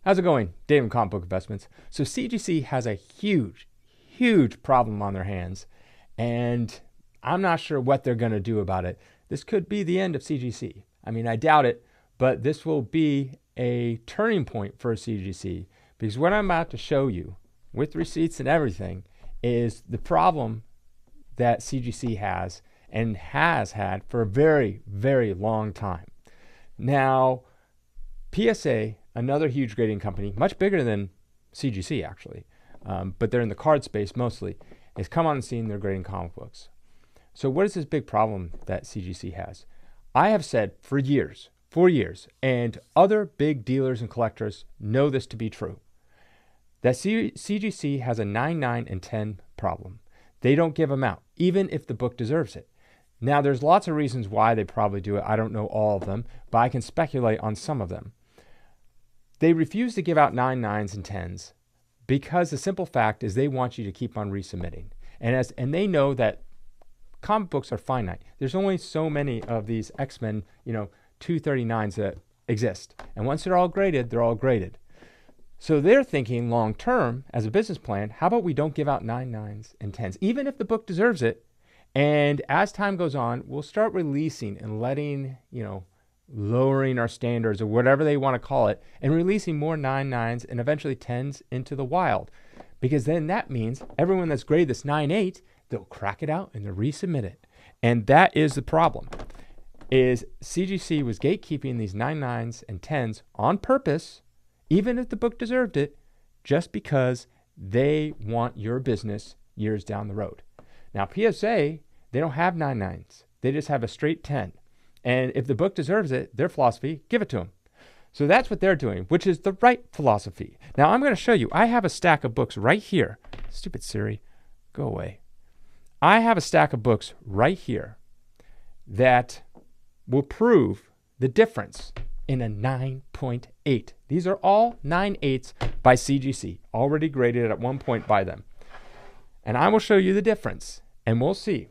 How's it going? Dave from Comic Book Investments. So CGC has a huge problem on their hands, and I'm not sure what they're going to do about it. This could be the end of CGC. I mean, I doubt it, but this will be a turning point for CGC, because what I'm about to show you with receipts and everything is the problem that CGC has and has had for a very long time. Now, PSA, another huge grading company, much bigger than CGC actually, but they're in the card space mostly, has come on the scene. They're grading comic books. So what is this big problem that CGC has? I have said for years, and other big dealers and collectors know this to be true, that CGC has a 9, 9, and 10 problem. They don't give them out, even if the book deserves it. Now, there's lots of reasons why they probably do it. I don't know all of them, but I can speculate on some of them. They refuse to give out 9, 9s, and 10s because the simple fact is they want you to keep on resubmitting. And they know that comic books are finite. There's only so many of these X-Men, 239s that exist. And once they're all graded, they're all graded. So they're thinking long term as a business plan, how about we don't give out 9, 9s, and 10s, even if the book deserves it. And as time goes on, we'll start releasing and letting, lowering our standards or whatever they want to call it, and releasing more 9, 9s and eventually 10s into the wild. Because then that means everyone that's graded this 9, 8, they'll crack it out and they'll resubmit it. And that is the problem, is CGC was gatekeeping these 9, 9s and 10s on purpose, even if the book deserved it, just because they want your business years down the road. Now, PSA, they don't have 9, 9s. They just have a straight 10. And if the book deserves it, their philosophy, give it to them. So that's what they're doing, which is the right philosophy. Now, I'm going to show you. I have a stack of books right here. Stupid Siri, go away. I have a stack of books right here that will prove the difference in a 9.8. These are all 9.8s by CGC, already graded at one point by them. And I will show you the difference, and we'll see.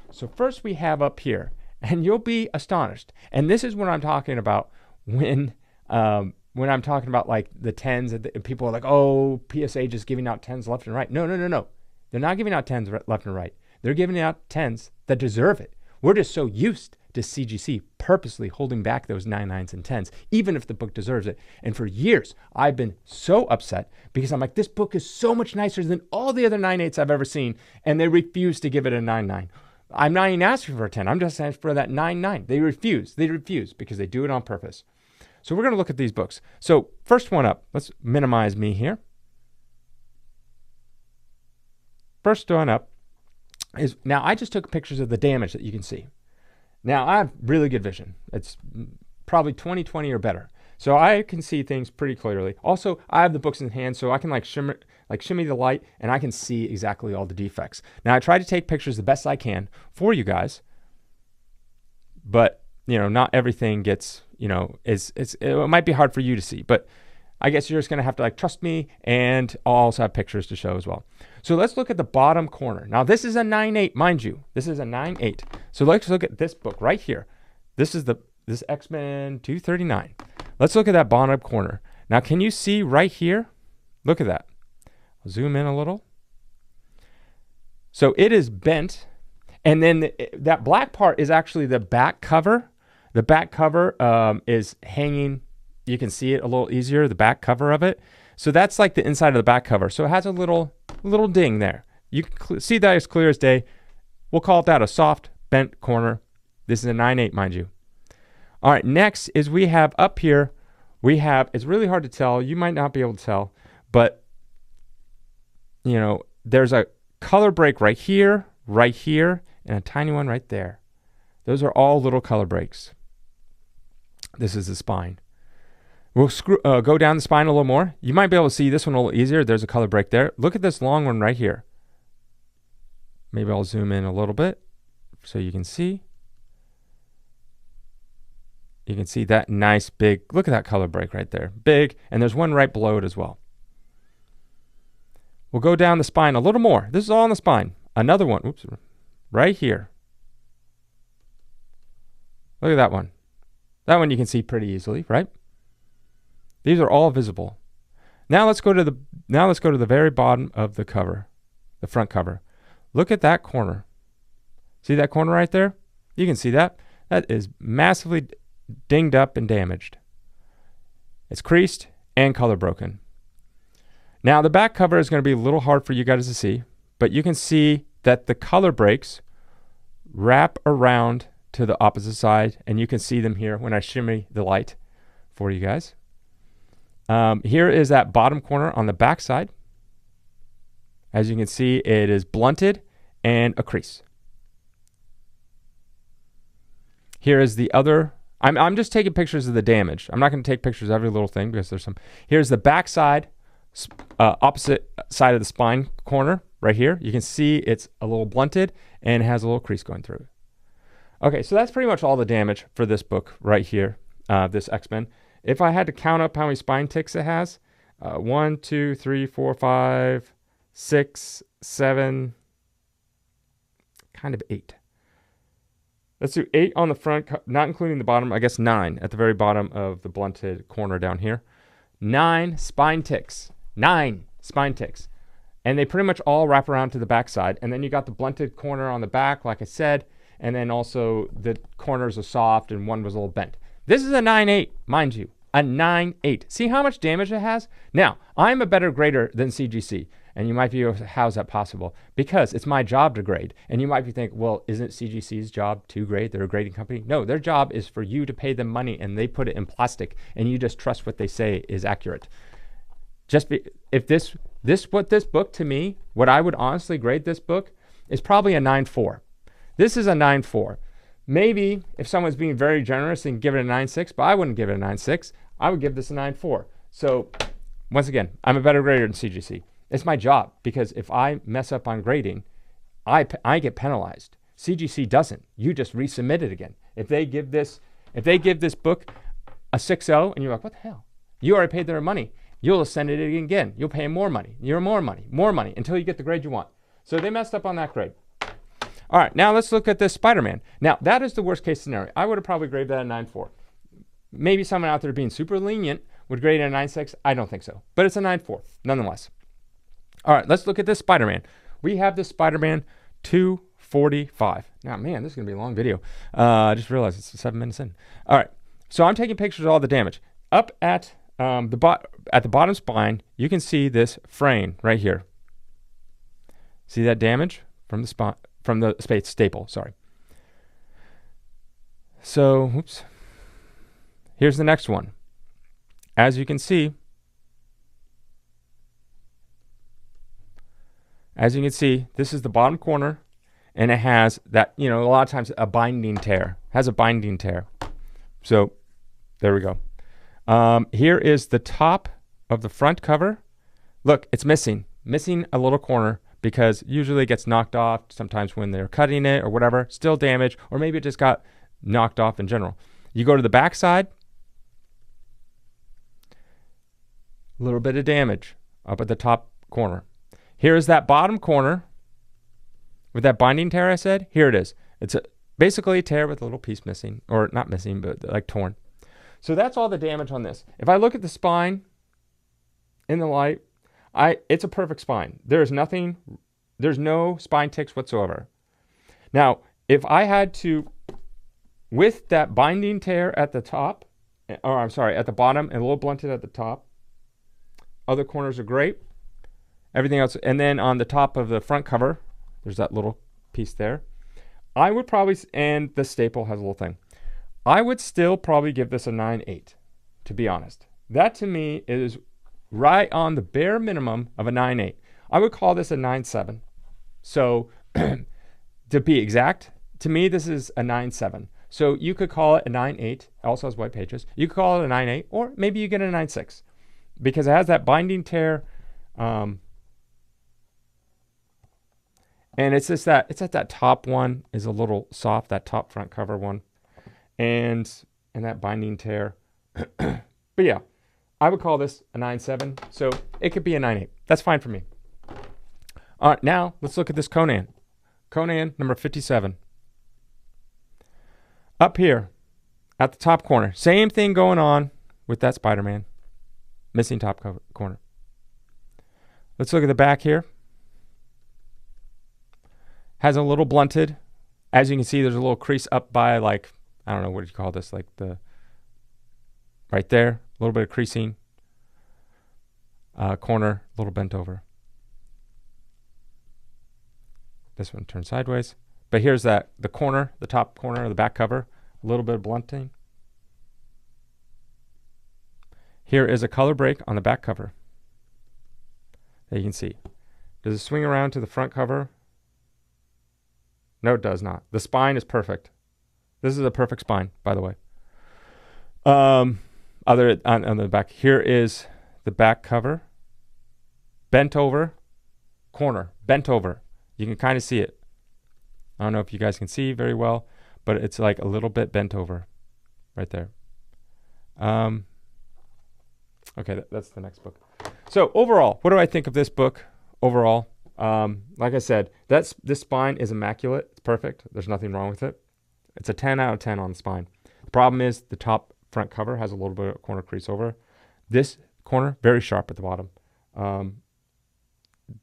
So first we have up here, and you'll be astonished. And this is what I'm talking about when I'm talking about like the 10s, and people are like, oh, PSA just giving out 10s left and right. No. They're not giving out 10s left and right. They're giving out 10s that deserve it. We're just so used to CGC purposely holding back those 9, 9s, and 10s, even if the book deserves it. And for years, I've been so upset because I'm like, this book is so much nicer than all the other 9, 8s I've ever seen, and they refuse to give it a 9, 9. I'm not even asking for a 10. I'm just asking for that 9, 9. They refuse because they do it on purpose. So we're going to look at these books. So first one up, let's minimize me here. First one up is, now I just took pictures of the damage that you can see. Now, I have really good vision. It's probably 20/20 or better. So I can see things pretty clearly. Also, I have the books in hand, so I can shimmy the light, and I can see exactly all the defects. Now, I try to take pictures the best I can for you guys, but, not everything gets, it might be hard for you to see, but I guess you're just going to have to trust me, and I'll also have pictures to show as well. So let's look at the bottom corner. Now, this is a 9.8, mind you. This is a 9.8. So let's look at this book right here. This is this X-Men 239. Let's look at that bottom corner. Now, can you see right here? Look at that. I'll zoom in a little. So it is bent, and then that black part is actually the back cover. The back cover is hanging. You can see it a little easier, the back cover of it. So that's like the inside of the back cover. So it has a little ding there. You can see that as clear as day. We'll call that a soft bent corner. This is a 9.8, mind you. All right, next is we have up here, it's really hard to tell. You might not be able to tell, but there's a color break right here, and a tiny one right there. Those are all little color breaks. This is the spine. We'll go down the spine a little more. You might be able to see this one a little easier. There's a color break there. Look at this long one right here. Maybe I'll zoom in a little bit so you can see. You can see that nice big, look at that color break right there. Big, and there's one right below it as well. We'll go down the spine a little more. This is all on the spine. Another one, oops, right here. Look at that one. That one you can see pretty easily, right? These are all visible. Now let's go to the very bottom of the cover, the front cover. Look at that corner. See that corner right there? You can see that. That is massively dinged up and damaged. It's creased and color broken. Now the back cover is going to be a little hard for you guys to see, but you can see that the color breaks wrap around to the opposite side, and you can see them here when I shimmy the light for you guys. Here is that bottom corner on the back side. As you can see, it is blunted and a crease. Here is the other. I'm just taking pictures of the damage. I'm not going to take pictures of every little thing because there's some. Here's the back side, opposite side of the spine corner right here. You can see it's a little blunted and has a little crease going through it. Okay, so that's pretty much all the damage for this book right here, this X-Men. If I had to count up how many spine ticks it has, 1, 2, 3, 4, 5, 6, 7, kind of 8. Let's do 8 on the front, not including the bottom, I guess 9 at the very bottom of the blunted corner down here. 9 spine ticks. 9 spine ticks. And they pretty much all wrap around to the back side. And then you got the blunted corner on the back, like I said, and then also the corners are soft and one was a little bent. This is a 9.8, mind you, a 9.8. See how much damage it has? Now, I'm a better grader than CGC. And you might be, how's that possible? Because it's my job to grade. And you might be thinking, well, isn't CGC's job to grade? They're a grading company. No, their job is for you to pay them money and they put it in plastic and you just trust what they say is accurate. If this book to me, what I would honestly grade this book is probably a 9.4. This is a 9.4. Maybe if someone's being very generous and give it a 9.6, but I wouldn't give it a 9.6. I would give this a 9.4. So once again, I'm a better grader than CGC. It's my job because if I mess up on grading, I get penalized. CGC doesn't. You just resubmit it again. If they give this book a 6.0 and you're like, what the hell? You already paid their money. You'll send it again. You'll pay them more money, more money until you get the grade you want. So they messed up on that grade. All right, now let's look at this Spider-Man. Now that is the worst case scenario. I would have probably graded that a 9.4. Maybe someone out there being super lenient would grade it a 9.6. I don't think so, but it's a 9.4 nonetheless. All right, let's look at this Spider-Man. We have this Spider-Man 245. Now, man, this is going to be a long video. I just realized it's 7 minutes in. All right, so I'm taking pictures of all the damage. Up at the bottom spine, you can see this frame right here. See that damage from the spine, from the staple, sorry. So, oops. Here's the next one. As you can see, this is the bottom corner, and it has that, a lot of times a binding tear. Has a binding tear. So there we go. Here is the top of the front cover. Look, it's missing a little corner because usually it gets knocked off sometimes when they're cutting it or whatever. Still damaged, or maybe it just got knocked off in general. You go to the back side, a little bit of damage up at the top corner. Here is that bottom corner with that binding tear I said. Here it is. It's basically a tear with a little piece missing, or not missing, but like torn. So that's all the damage on this. If I look at the spine in the light, it's a perfect spine. There's no spine ticks whatsoever. Now, if I had to, with that binding tear at the top, or I'm sorry, at the bottom and a little blunted at the top, other corners are great. Everything else, and then on the top of the front cover, there's that little piece there. I would probably, and the staple has a little thing. I would still probably give this a 9.8, to be honest. That to me is right on the bare minimum of a 9.8. I would call this a 9.7. So to be exact, to me this is a 9.7. So you could call it a 9.8. It also has white pages. You could call it a 9.8, or maybe you get a 9.6 because it has that binding tear. And it's just that it's at that top one is a little soft, that top front cover one, and that binding tear. But yeah, I would call this a 9.7. So it could be a 9.8. That's fine for me. All right, now let's look at this Conan. Conan number 57. Up here at the top corner, same thing going on with that Spider-Man. Missing top corner. Let's look at the back here. Has a little blunted. As you can see, there's a little crease up by, like, I don't know, what do you call this? Like right there, a little bit of creasing. Corner, a little bent over. This one turns sideways. But here's the corner, the top corner of the back cover, a little bit of blunting. Here is a color break on the back cover that you can see. Does it swing around to the front cover? No, it does not. The spine is perfect. This is a perfect spine, by the way. On the back, here is the back cover. Bent over, corner, bent over. You can kind of see it. I don't know if you guys can see very well, but it's like a little bit bent over right there. Okay, that's the next book. So overall, what do I think of this book overall? Like I said, this spine is immaculate. It's perfect. There's nothing wrong with it. It's a 10 out of 10 on the spine. The problem is the top front cover has a little bit of corner crease over. This corner, very sharp at the bottom.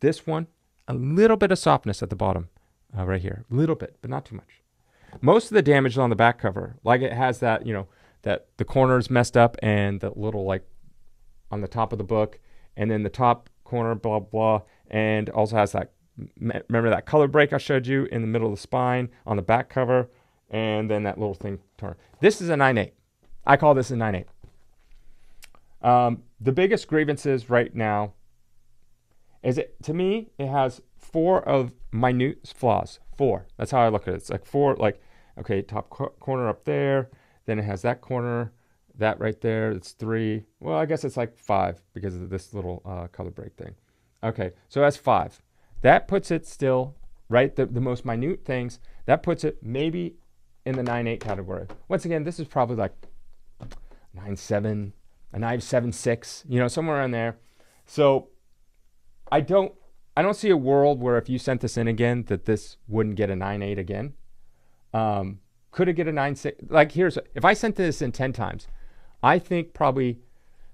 This one, a little bit of softness at the bottom right here. A little bit, but not too much. Most of the damage is on the back cover. Like it has that, that the corner's messed up and the little, like, on the top of the book. And then the top corner, blah, blah. And also has that, remember that color break I showed you in the middle of the spine on the back cover. And then that little thing torn. This is a 9.8. I call this a 9.8. The biggest grievances right now is to me, it has 4 of minute flaws. 4. That's how I look at it. It's like 4, like, okay, top corner up there. Then it has that corner, that right there. It's 3. Well, I guess it's like 5 because of this little color break thing. Okay, so that's 5. That puts it still, right, the most minute things, that puts it maybe in the 9.8 category. Once again, this is probably like 9.7, a 9.76, somewhere in there. So I don't see a world where if you sent this in again that this wouldn't get a 9.8 again. Could it get a 9.6? Like if I sent this in 10 times, I think probably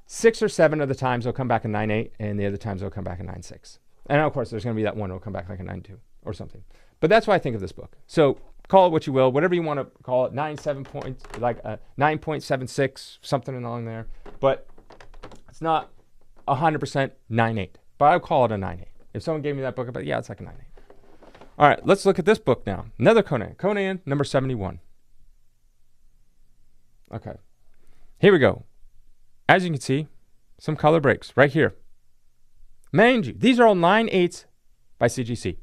6 or 7 of the times it'll come back a 9.8 and the other times it'll come back a 9.6. And of course there's going to be that one that'll come back like a 9.2 or something. But that's what I think of this book. So call it what you will, whatever you want to call it, 9.7 points, like a 9.76, something along there. But it's not 100% 9.8. But I would call it a 9.8. If someone gave me that book, I'd be like, yeah, it's like a 9.8. All right, let's look at this book now. Another Conan. Conan, number 71. Okay. Here we go. As you can see, some color breaks right here. Mind you, these are all 9.8s by CGC.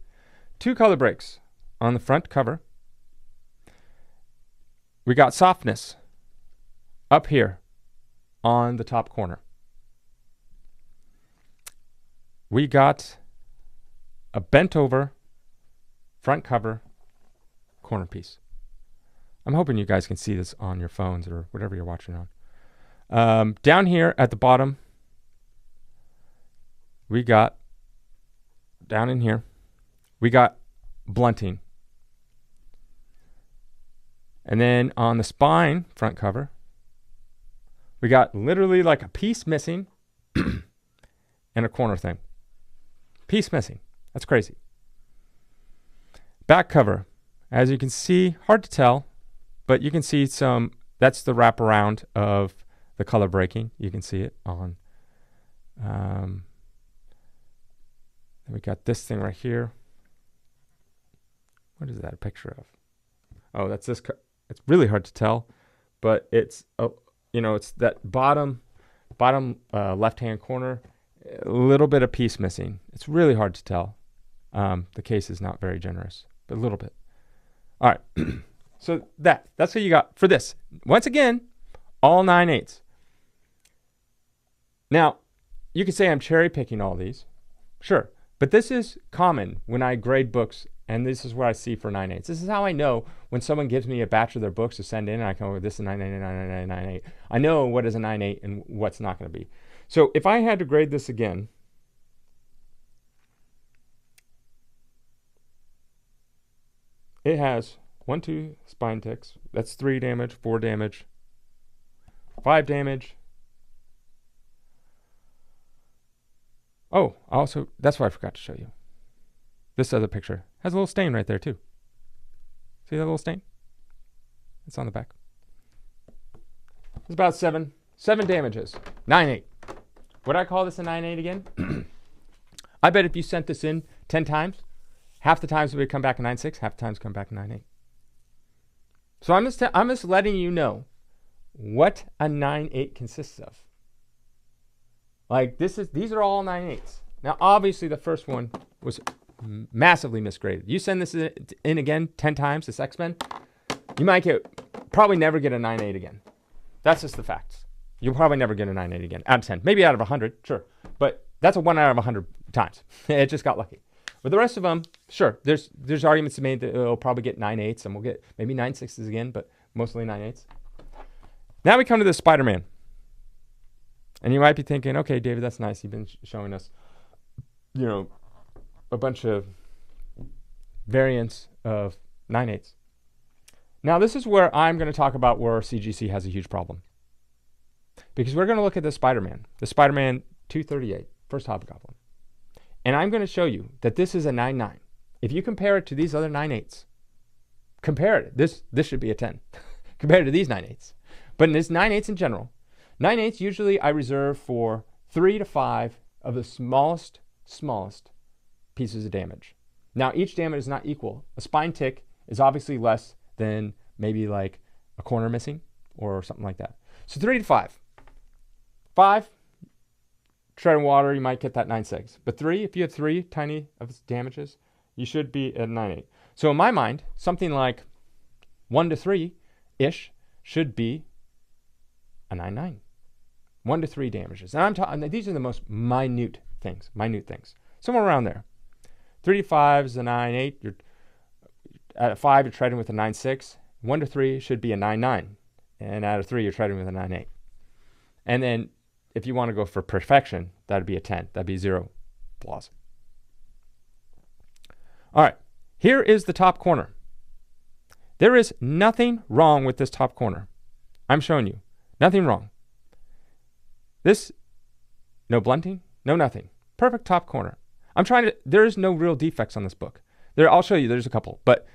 2 color breaks on the front cover. We got softness up here on the top corner. We got a bent over front cover corner piece. I'm hoping you guys can see this on your phones or whatever you're watching on. Down here at the bottom, we got, down in here, we got blunting. And then on the spine front cover, we got literally like a piece missing and a corner thing. Piece missing. That's crazy. Back cover. As you can see, hard to tell, but you can see some, that's the wraparound of the color breaking. You can see it on, then we got this thing right here. What is that a picture of? Oh, that's this. It's really hard to tell, but it's, it's that bottom left-hand corner, a little bit of piece missing. It's really hard to tell. The case is not very generous, but a little bit. All right. So that's what you got for this. Once again, all 9.8s. Now, you could say I'm cherry picking all these. Sure. But this is common when I grade books, and this is what I see for 9.8s. This is how I know when someone gives me a batch of their books to send in, and I come over, this is 9.8, 9.8, 9.8. I know what is a 9.8 and what's not going to be. So if I had to grade this again, it has 1, 2 spine ticks. That's 3 damage, 4 damage, 5 damage, Oh, also, that's what I forgot to show you. This other picture has a little stain right there too. See that little stain? It's on the back. It's about seven damages. 9-8. Would I call this a 9-8 again? I bet if you sent this in 10 times, half the times it would come back a 9-6, half the times come back a 9-8. So I'm just letting you know what a 9-8 consists of. Like these are all 9-8s. Now obviously the first one was massively misgraded. You send this in again 10 times, this X-Men, you might probably never get a 9-8 again. That's just the facts. You'll probably never get a 9-8 again out of 10. Maybe out of 100, sure. But that's a 1 out of 100 times. It just got lucky. But the rest of them, sure, there's arguments to make that it'll probably get 9-8s and we'll get maybe 9-6s again, but mostly 9-8s. Now we come to the Spider-Man. And you might be thinking, okay, David, that's nice. You've been showing us, a bunch of variants of 9-8s. Now this is where I'm going to talk about where CGC has a huge problem. Because we're going to look at the Spider-Man 238, first Hobgoblin. And I'm going to show you that this is a 9-9. If you compare it to these other 9-8s, compare it. This should be a 10 compared to these 9-8s. But in this 9-8s in general, 9-8s usually I reserve for 3 to 5 of the smallest pieces of damage. Now each damage is not equal. A spine tick is obviously less than maybe like a corner missing or something like that. So 3 to 5. 5, treading water, you might get that 9-6. But 3, if you have 3 tiny of damages, you should be at 9-8. So in my mind, something like 1 to 3-ish should be a 9-9. 1 to 3 damages. And I'm talking, these are the most minute things. Somewhere around there. 3 to 5 is a 9-8. You're at 5, you're treading with a 9-6. 1 to 3 should be a 9-9. And out of 3, you're treading with a 9-8. And then if you want to go for perfection, that'd be a 10. That'd be 0 flaws. All right. Here is the top corner. There is nothing wrong with this top corner. I'm showing you. Nothing wrong. This, no blunting, no nothing. Perfect top corner. There is no real defects on this book. I'll show you, there's a couple. But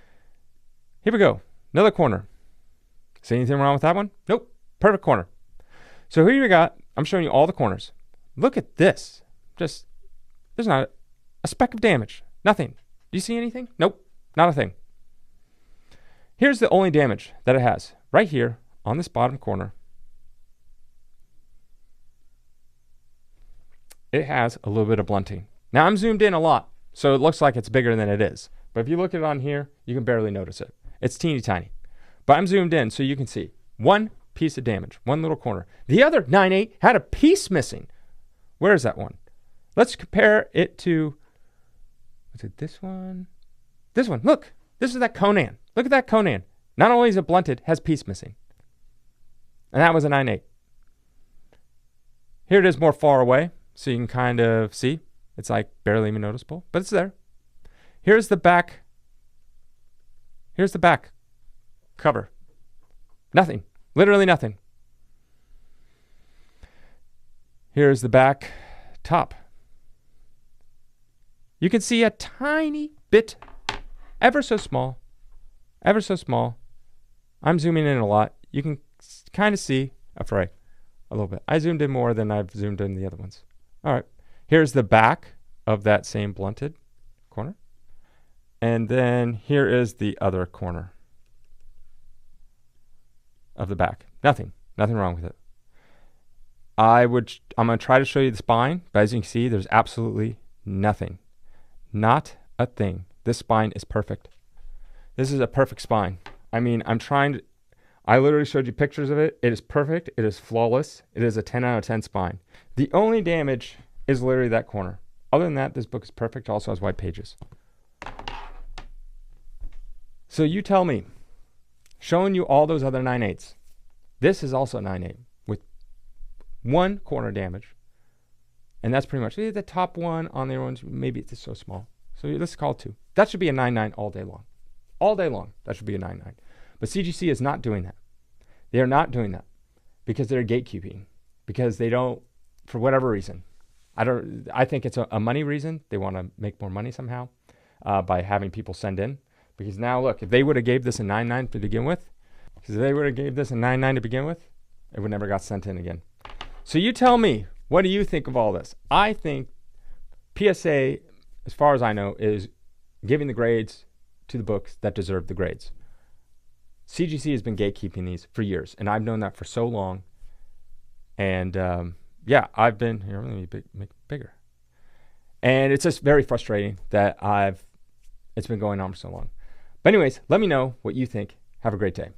here we go. Another corner. See anything wrong with that one? Nope. Perfect corner. So here we got, I'm showing you all the corners. Look at this. There's not a speck of damage. Nothing. Do you see anything? Nope. Not a thing. Here's the only damage that it has. Right here on this bottom corner. It has a little bit of blunting. Now I'm zoomed in a lot, so it looks like it's bigger than it is. But if you look at it on here, you can barely notice it. It's teeny tiny. But I'm zoomed in so you can see. One piece of damage, one little corner. The other 9-8 had a piece missing. Where is that one? Let's compare it to, was it this one? This one, look. This is that Conan. Look at that Conan. Not only is it blunted, has piece missing. And that was a 9-8. Here it is more far away, so you can kind of see. It's like barely even noticeable, but it's there. Here's the back. Here's the back cover. Nothing. Literally nothing. Here's the back top. You can see a tiny bit, ever so small. I'm zooming in a lot. You can kind of see, a little bit. I zoomed in more than I've zoomed in the other ones. All right. Here's the back of that same blunted corner. And then here is the other corner of the back. Nothing wrong with it. I'm going to try to show you the spine, but as you can see, there's absolutely nothing. Not a thing. This spine is perfect. This is a perfect spine. I mean, I literally showed you pictures of it. It is perfect. It is flawless. It is a 10 out of 10 spine. The only damage is literally that corner. Other than that, this book is perfect. Also has white pages. So you tell me, showing you all those other 9-8s, this is also a 9-8 with one corner damage. And that's pretty much the top one on the other ones. Maybe it's so small. So let's call it 2. That should be a 9-9 all day long. All day long, that should be a 9-9. But CGC is not doing that. They are not doing that because they're gatekeeping. Because they don't, for whatever reason, I think it's a money reason. They want to make more money somehow by having people send in. Because now, look, if they would have gave this a 9.9 to begin with, it would never got sent in again. So you tell me, what do you think of all this? I think PSA, as far as I know, is giving the grades to the books that deserve the grades. CGC has been gatekeeping these for years, and I've known that for so long. And yeah, I've been here. Let me make it bigger. And it's just very frustrating that it's been going on for so long. But anyways, let me know what you think. Have a great day.